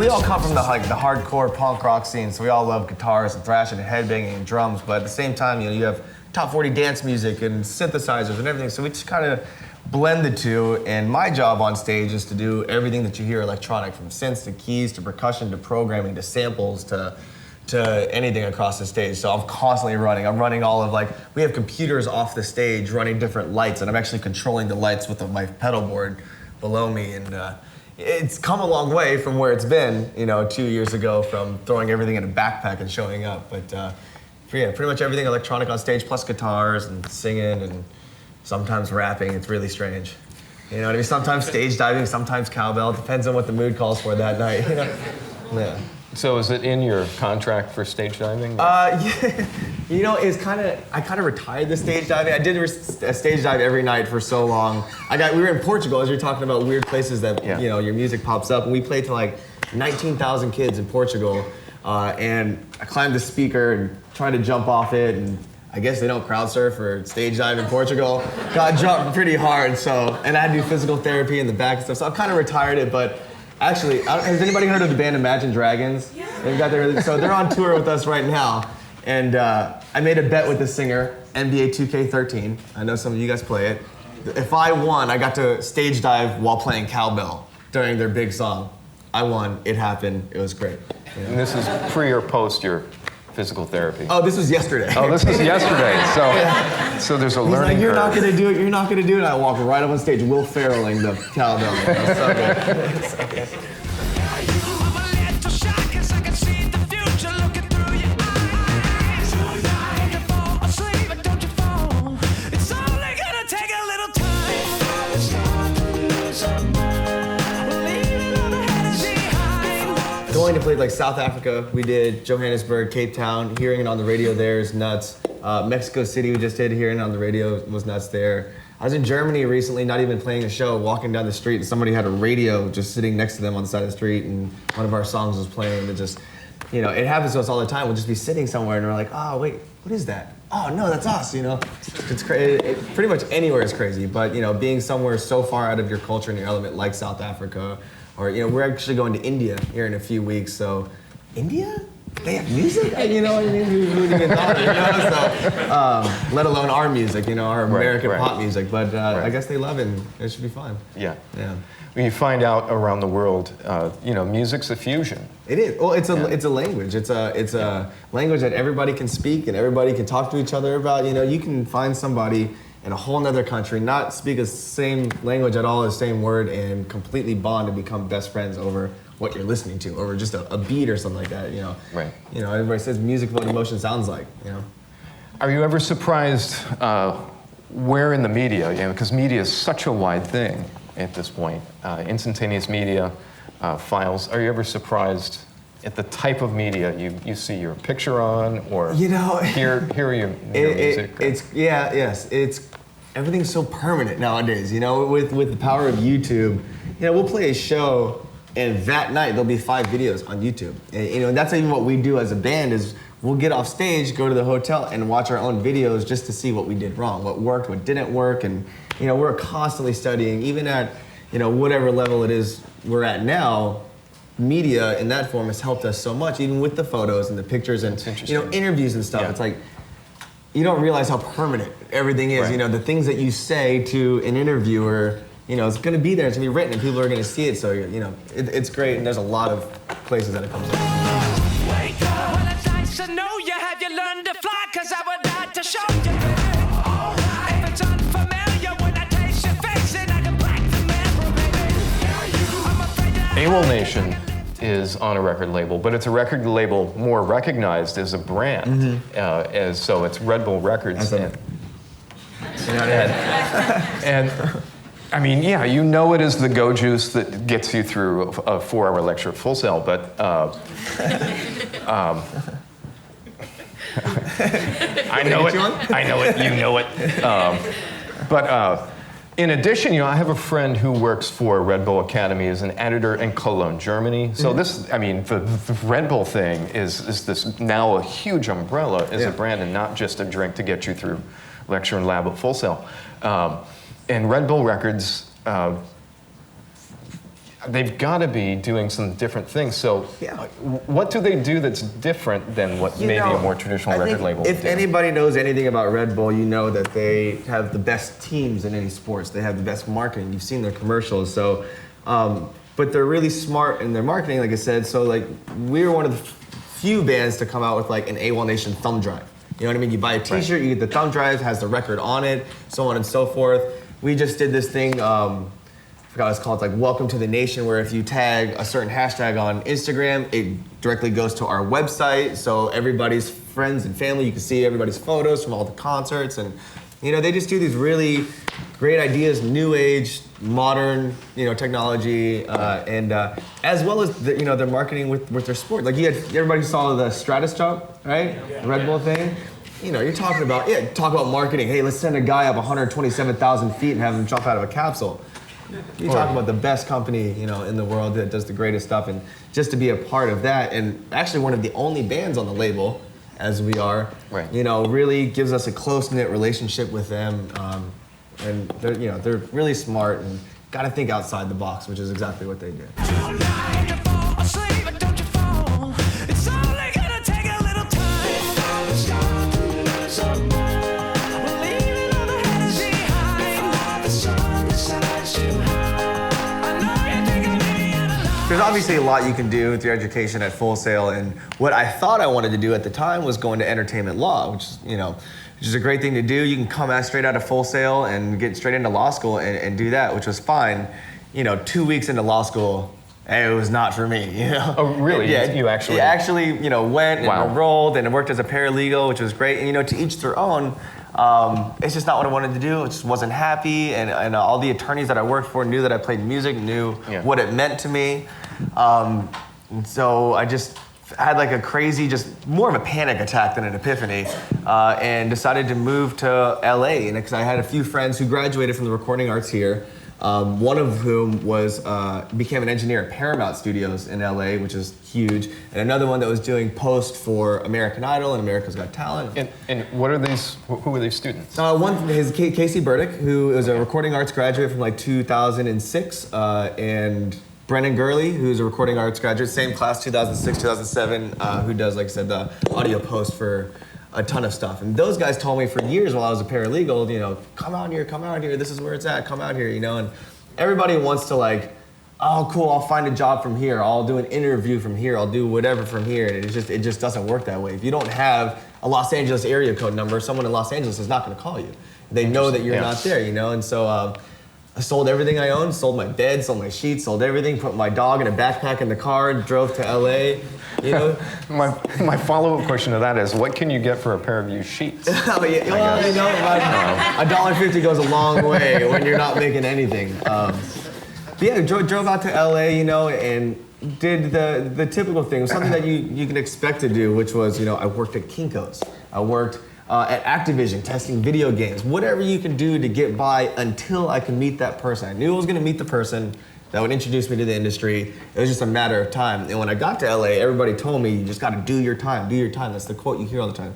we all come from the hardcore punk rock scene, so we all love guitars and thrashing and headbanging and drums, but at the same time, you have top 40 dance music and synthesizers and everything, so we just kind of blend the two, and my job on stage is to do everything that you hear electronic, from synths to keys to percussion to programming to samples to anything across the stage. So I'm constantly running. I'm running all of we have computers off the stage running different lights, and I'm actually controlling the lights with my pedal board below me, and it's come a long way from where it's been, 2 years ago, from throwing everything in a backpack and showing up. But yeah, pretty much everything electronic on stage, plus guitars and singing and sometimes rapping. It's really strange. You know what I mean? Sometimes stage diving, sometimes cowbell. It depends on what the mood calls for that night. Yeah. So is it in your contract for stage diving? Yeah. I kind of retired the stage diving. I did a stage dive every night for so long. We were in Portugal, as you're talking about weird places that, your music pops up. And we played to 19,000 kids in Portugal. And I climbed the speaker and tried to jump off it. And I guess they don't crowd surf or stage dive in Portugal. Got jumped pretty hard, and I had to do physical therapy in the back and stuff. So I've kind of retired it, but actually, has anybody heard of the band Imagine Dragons? Yeah. So they're on tour with us right now, and I made a bet with the singer, NBA 2K13. I know some of you guys play it. If I won, I got to stage dive while playing cowbell during their big song. I won. It happened. It was great. And this is pre or post your physical therapy? Oh, this was yesterday. Oh, this was yesterday. So there's a learning curve. You're not gonna do it. You're not gonna do it. And I walk right up on stage, Will Ferrelling the cowbell. That's so good. So good. Going to play South Africa, we did Johannesburg, Cape Town. Hearing it on the radio there is nuts. Mexico City, we just did hearing it on the radio, was nuts there. I was in Germany recently, not even playing a show, walking down the street, and somebody had a radio just sitting next to them on the side of the street, and one of our songs was playing. It just, it happens to us all the time. We'll just be sitting somewhere, and we're like, oh wait, what is that? Oh no, that's us. It's crazy. Pretty much anywhere is crazy, but being somewhere so far out of your culture and your element, like South Africa. Or, we're actually going to India here in a few weeks, so India? They have music? You know what I mean? Who would even thought it, So, let alone our music, our American pop music. But I guess they love it, and it should be fun. Yeah. Yeah. When you find out around the world, music's a fusion. It is. Well, it's a language. It's a language that everybody can speak and everybody can talk to each other about. You can find somebody in a whole nother country, not speak the same language at all, the same word, and completely bond and become best friends over what you're listening to, over just a beat or something like that, Right. Everybody says music what emotion sounds like, Are you ever surprised where in the media, because media is such a wide thing at this point, instantaneous media, files, are you ever surprised at the type of media you see your picture on, or hear your music? It's everything's so permanent nowadays. With the power of YouTube, we'll play a show, and that night there'll be 5 videos on YouTube. And that's even what we do as a band is we'll get off stage, go to the hotel, and watch our own videos just to see what we did wrong, what worked, what didn't work, and we're constantly studying, even at whatever level it is we're at now. Media in that form has helped us so much, even with the photos and the pictures and interviews and stuff. Yeah. It's like you don't realize how permanent everything is. Right. The things that you say to an interviewer, it's going to be there. It's going to be written, and people are going to see it. So it's great, and there's a lot of places that it comes from. Wake up. Well, it's nice to know you. Have you learned to fly? 'Cause I would like to show you. If it's unfamiliar, when I taste your face, and I can break the memory, baby. I'm afraid that AWOLNATION is on a record label, but it's a record label more recognized as a brand. So it's Red Bull Records. And I mean, yeah, it is the go juice that gets you through a 4-hour lecture at Full Sail, but I know it, you know it. But in addition, I have a friend who works for Red Bull Academy as an editor in Cologne, Germany. So the Red Bull thing is this now a huge umbrella as a brand, and not just a drink to get you through lecture and lab at Full Sail. And Red Bull Records, they've got to be doing some different things. So, Yeah. what do they do that's different than what maybe a more traditional I record think label would if do? anybody knows anything about Red Bull, you know that they have the best teams in any sports. They have the best marketing. You've seen their commercials. So, but they're really smart in their marketing, like I said. So, like, we're one of the few bands to come out with like an AWOLNATION thumb drive. You know what I mean? You buy a T-shirt, you get the thumb drive, has the record on it, so on and so forth. We just did this thing. I forgot what it's called. It's like Welcome to the Nation, where if you tag a certain hashtag on Instagram, it directly goes to our website. So everybody's friends and family, you can see everybody's photos from all the concerts. And, you know, they just do these really great ideas, new age, modern, you know, technology, and as well as, the, you know, their marketing with their sport. Like everybody saw the Stratus jump, right? Yeah. The Red Bull thing. You know, you're talking about, talk about marketing. Hey, let's send a guy up 127,000 feet and have him jump out of a capsule. You talk about the best company, you know, in the world that does the greatest stuff, and just to be a part of that, and actually one of the only bands on the label, as we are, right. you know, really gives us a close-knit relationship with them, and they're, you know, they're really smart and got to think outside the box, which is exactly what they do. There's obviously a lot you can do with your education at Full Sail, and what I thought I wanted to do at the time was go into entertainment law, which is, you know, which is a great thing to do. You can come out straight out of Full Sail and get straight into law school and do that, which was fine. You know, 2 weeks into law school, it was not for me, you know? Oh, really? Yeah, you actually? Yeah, actually, you know, went and enrolled and worked as a paralegal, which was great. And, you know, to each their own. It's just not what I wanted to do. I just wasn't happy, and all the attorneys that I worked for knew that I played music, knew what it meant to me. And so I just had like a crazy, just more of a panic attack than an epiphany, and decided to move to LA. And because I had a few friends who graduated from the recording arts here, one of whom was became an engineer at Paramount Studios in LA, which is huge, and another one that was doing post for American Idol and America's Got Talent. And what are these? Who are these students? One is Casey Burdick, who is a recording arts graduate from like 2006, and Brennan Gurley, who's a recording arts graduate, same class, 2006, 2007, who does, like I said, the audio post for a ton of stuff. And those guys told me for years while I was a paralegal, you know, come out here, this is where it's at, come out here, you know. And everybody wants to like, oh, cool, I'll find a job from here, I'll do an interview from here, I'll do whatever from here. And it just doesn't work that way. If you don't have a Los Angeles area code number, someone in Los Angeles is not gonna call you. They know that you're not there, you know. And so I sold everything I owned, sold my bed, sold my sheets, sold everything, put my dog in a backpack in the car, drove to LA, you know. my follow-up question to that is, what can you get for a pair of used sheets? Oh, yeah. Well, you know, $1.50 goes a long way when you're not making anything. But yeah, drove out to LA, you know, and did the typical thing, something that you can expect to do, which was, you know, I worked at Kinko's. I worked at Activision, testing video games, whatever you can do to get by until I can meet that person. I knew I was gonna meet the person that would introduce me to the industry. It was just a matter of time. And when I got to LA, everybody told me, you just gotta do your time, do your time. That's the quote you hear all the time.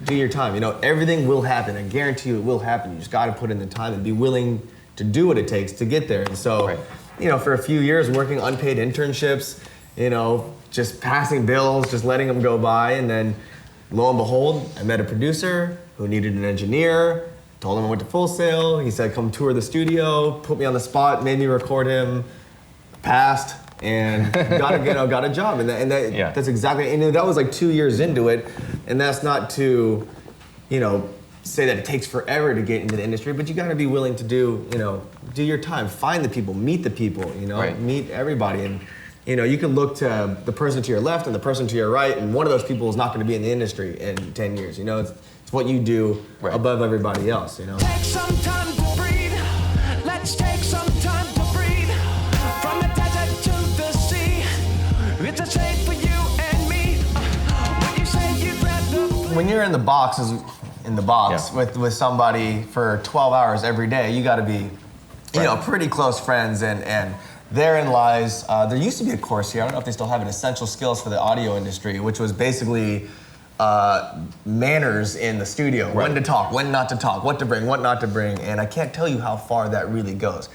Do your time. You know, everything will happen. I guarantee you it will happen. You just gotta put in the time and be willing to do what it takes to get there. And so, you know, for a few years working unpaid internships, you know, just passing bills, just letting them go by, and then lo and behold, I met a producer who needed an engineer, told him I went to Full Sail. He said, come tour the studio, put me on the spot, made me record him, passed, and got a job. And that's exactly, and that was like 2 years into it. And that's not to, you know, say that it takes forever to get into the industry, but you gotta be willing to do your time, find the people, meet the people, you know, meet everybody. And you know, you can look to the person to your left and the person to your right, and one of those people is not going to be in the industry in 10 years. You know, it's what you do above everybody else, you know. Take some time to breathe. Let's take some time to breathe. From the desert to the sea. It's a shame for you and me. When you say you'd rather When you're in the box with somebody for 12 hours every day, you got to be, you know, pretty close friends, and therein lies, there used to be a course here, I don't know if they still have it, Essential Skills for the Audio Industry, which was basically manners in the studio, when to talk, when not to talk, what to bring, what not to bring, and I can't tell you how far that really goes.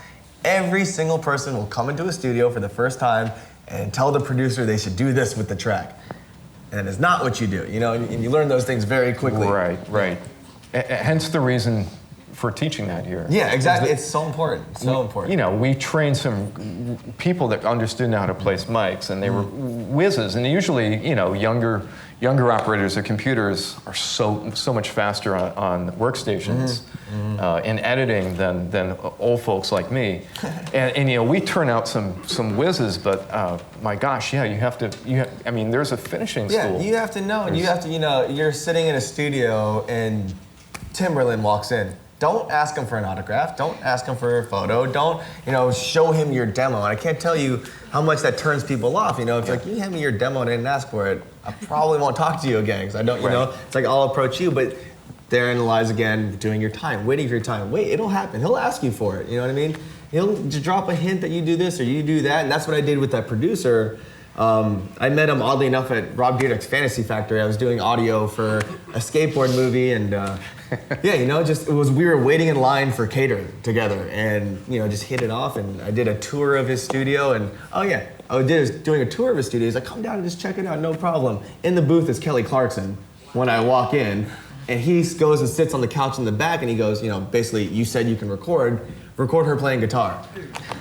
Every single person will come into a studio for the first time and tell the producer they should do this with the track. And it's not what you do, you know, and you learn those things very quickly. Right. Hence the reason for teaching that here. Yeah, exactly. It's so important. So important. You know, we trained some people that understood how to place mics, and they were whizzes. And usually, you know, younger operators of computers are so much faster on workstations in editing than old folks like me. And you know, we turn out some whizzes, but my gosh, yeah, you have to. I mean, there's a finishing school. Yeah, you have to know, and you have to. You know, you're sitting in a studio and Timberland walks in. Don't ask him for an autograph. Don't ask him for a photo. Don't, you know, show him your demo. And I can't tell you how much that turns people off. You know, if you're like, you hand me your demo and I didn't ask for it, I probably won't talk to you again because I don't, you know, it's like I'll approach you, but therein lies again doing your time, waiting for your time. Wait, it'll happen. He'll ask you for it. You know what I mean? He'll just drop a hint that you do this or you do that, and that's what I did with that producer. I met him oddly enough at Rob Dyrdek's Fantasy Factory. I was doing audio for a skateboard movie, and yeah, you know, we were waiting in line for catering together, and you know, just hit it off. And I did a tour of his studio, and I was doing a tour of his studio. He's like, come down and just check it out, no problem. In the booth is Kelly Clarkson when I walk in, and he goes and sits on the couch in the back, and he goes, you know, basically, you said you can record her playing guitar.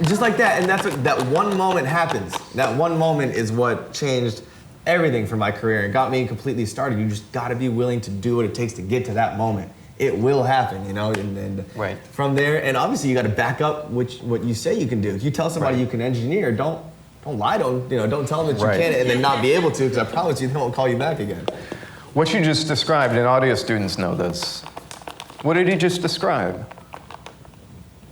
Just like that, and that's what, that one moment happens. That one moment is what changed everything for my career. It got me completely started. You just gotta be willing to do what it takes to get to that moment. It will happen, you know, and from there, and obviously you gotta back up what you say you can do. If you tell somebody you can engineer, don't lie, don't tell them that you can and then not be able to, because I promise you they won't call you back again. What you just described, and audio students know this, what did he just describe?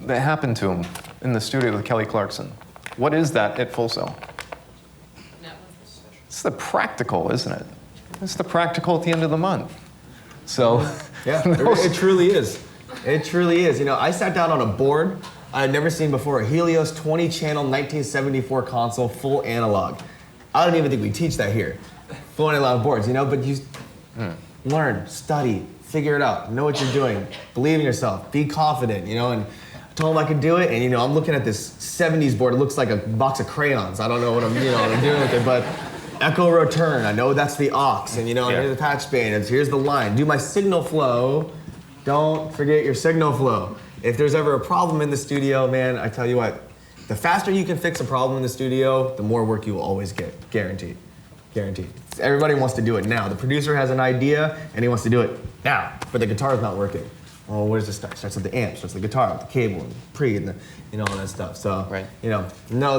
That happened to him in the studio with Kelly Clarkson. What is that at Full Sail? It's the practical, isn't it? It's the practical at the end of the month. So yeah, it truly is. It truly is. You know, I sat down on a board I had never seen before, a Helios 20-channel 1974 console, full analog. I don't even think we teach that here. Full analog boards, you know, but you learn, study, figure it out, know what you're doing, believe in yourself, be confident, you know, and I told him I could do it, and you know, I'm looking at this 70s board. It looks like a box of crayons. I don't know what I'm doing with it, but echo return. I know that's the aux, and you know, here's the patch band, and here's the line. Do my signal flow. Don't forget your signal flow. If there's ever a problem in the studio, man, I tell you what, the faster you can fix a problem in the studio, the more work you will always get, guaranteed. Guaranteed. Everybody wants to do it now. The producer has an idea, and he wants to do it now, but the guitar's not working. Well, where does it start? It starts with the amp, starts with the guitar, with the cable, and pre, and the, you know, all that stuff. So, you know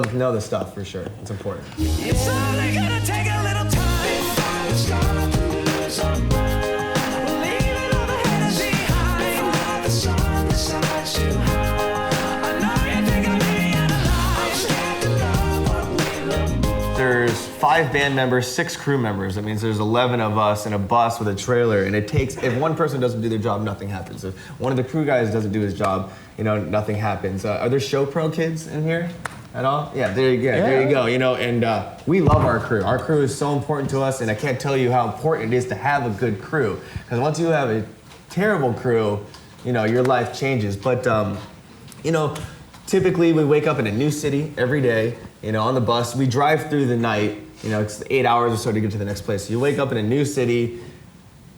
the stuff for sure. It's important. It's only gonna take a little time. It's gonna lose our mind. Leaving all the haters behind. The sun decides you high. I know you think of me and I'm scared to love what we love. There's 5 band members, 6 crew members. That means there's 11 of us in a bus with a trailer, and it takes, if one person doesn't do their job, nothing happens. If one of the crew guys doesn't do his job, you know, nothing happens. Are there show pro kids in here at all? Yeah, there you go. There you go. You know, and we love our crew. Our crew is so important to us, and I can't tell you how important it is to have a good crew. Because once you have a terrible crew, you know, your life changes. But you know, typically we wake up in a new city every day. You know, on the bus, we drive through the night. You know, it's 8 hours or so to get to the next place. So you wake up in a new city,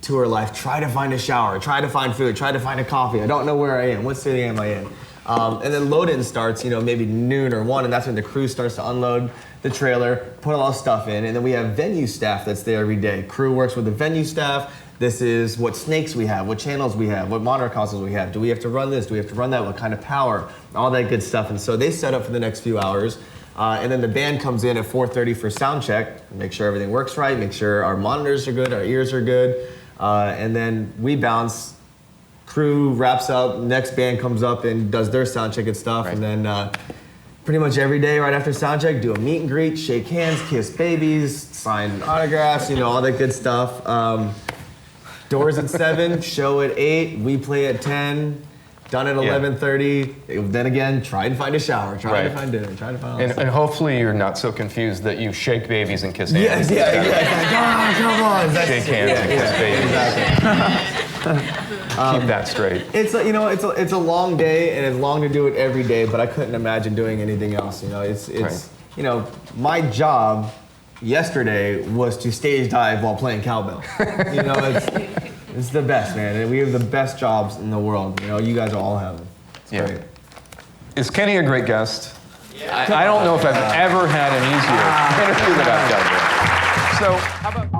tour life, try to find a shower, try to find food, try to find a coffee. I don't know where I am. What city am I in? And then load-in starts, you know, maybe noon or 1, and that's when the crew starts to unload the trailer, put all the stuff in, and then we have venue staff that's there every day. Crew works with the venue staff. This is what snakes we have, what channels we have, what monitor consoles we have. Do we have to run this? Do we have to run that? What kind of power? All that good stuff. And so they set up for the next few hours. And then the band comes in at 4:30 for sound check, make sure everything works right, make sure our monitors are good, our ears are good, and then we bounce. Crew wraps up, next band comes up and does their sound check and stuff, and then pretty much every day right after sound check, do a meet and greet, shake hands, kiss babies, sign autographs, you know, all that good stuff. Doors at 7, show at 8, we play at 10. Done at 11:30. Then again, try and find a shower. Try to find dinner. Try to find. And hopefully you're not so confused that you shake babies and kiss hands. Yeah. Come on. Shake hands and kiss babies. Exactly. Keep that straight. It's a long day, and it's long to do it every day. But I couldn't imagine doing anything else. It's Right. My job yesterday was to stage dive while playing cowbell. It's the best, man. And we have the best jobs in the world. You guys all have them. It's great. Is Kenny a great guest? I don't know if I've ever had an easier interview that I've done. So, how about...